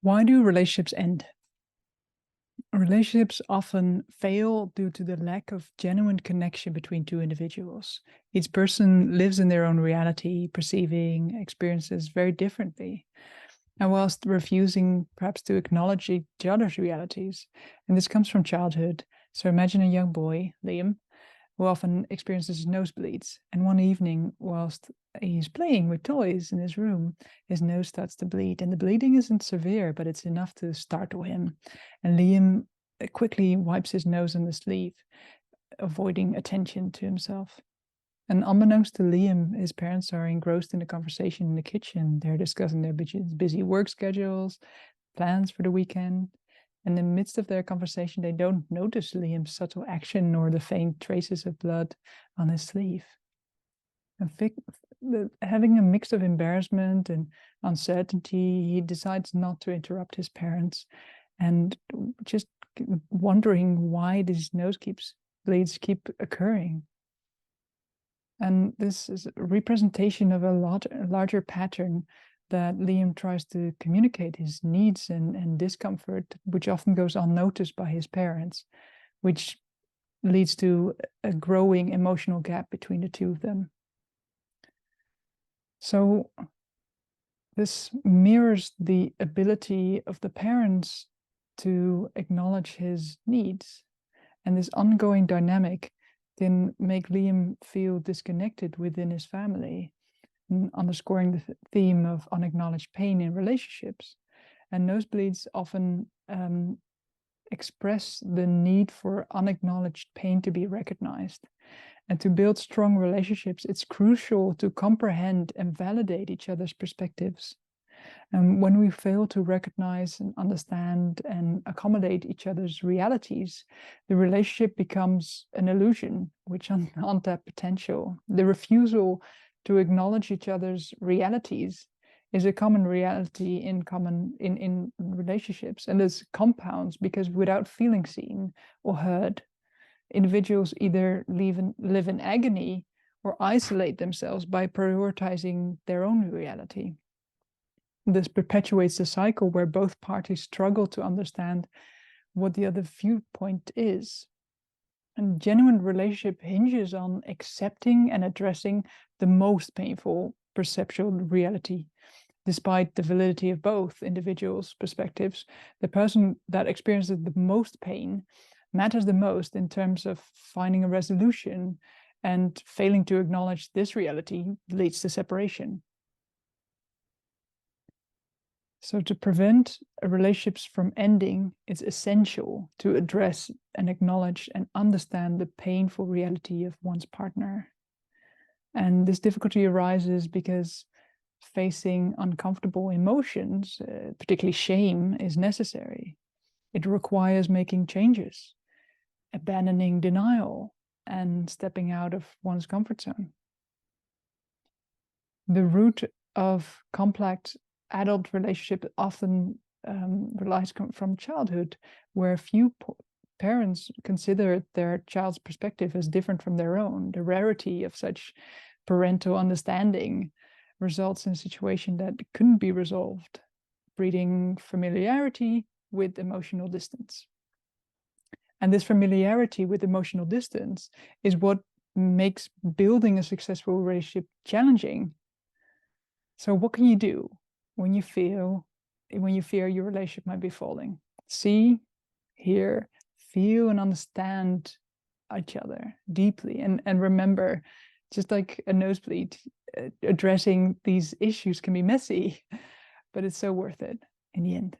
Why do relationships end? Relationships often fail due to the lack of genuine connection between two individuals. Each person lives in their own reality, perceiving experiences very differently, and whilst refusing perhaps to acknowledge each other's realities. And this comes from childhood. So imagine a young boy, Liam, who often experiences nosebleeds. And one evening, whilst he's playing with toys in his room, his nose starts to bleed. And the bleeding isn't severe, but it's enough to startle him. And Liam quickly wipes his nose on the sleeve, avoiding attention to himself. And unbeknownst to Liam, his parents are engrossed in the conversation in the kitchen. They're discussing their busy work schedules, plans for the weekend. And in the midst of their conversation, they don't notice Liam's subtle action or the faint traces of blood on his sleeve. And having a mix of embarrassment and uncertainty, he decides not to interrupt his parents, and just wondering why these bleeds keep occurring. And this is a representation of a larger pattern that Liam tries to communicate his needs and discomfort, which often goes unnoticed by his parents, which leads to a growing emotional gap between the two of them. So this mirrors the ability of the parents to acknowledge his needs, and this ongoing dynamic can make Liam feel disconnected within his family, underscoring the theme of unacknowledged pain in relationships. And nosebleeds often express the need for unacknowledged pain to be recognized. And to build strong relationships, it's crucial to comprehend and validate each other's perspectives. And when we fail to recognize and understand and accommodate each other's realities, the relationship becomes an illusion, which untapped potential. The refusal to acknowledge each other's realities is a common reality in relationships, and this compounds because without feeling seen or heard, individuals either live in agony or isolate themselves by prioritizing their own reality. This perpetuates the cycle where both parties struggle to understand what the other viewpoint is. And genuine relationship hinges on accepting and addressing the most painful perceptual reality. Despite the validity of both individuals' perspectives, the person that experiences the most pain matters the most in terms of finding a resolution, and failing to acknowledge this reality leads to separation. So to prevent relationships from ending, it's essential to address and acknowledge and understand the painful reality of one's partner. And this difficulty arises because facing uncomfortable emotions, particularly shame, is necessary. It requires making changes, abandoning denial, and stepping out of one's comfort zone. The root of complex adult relationship often relies from childhood, where few parents consider their child's perspective as different from their own. The rarity of such parental understanding results in a situation that couldn't be resolved, breeding familiarity with emotional distance. And this familiarity with emotional distance is what makes building a successful relationship challenging. So what can you do when you fear your relationship might be falling? See, hear, feel, and understand each other deeply. And remember, just like a nosebleed, addressing these issues can be messy, but it's so worth it in the end.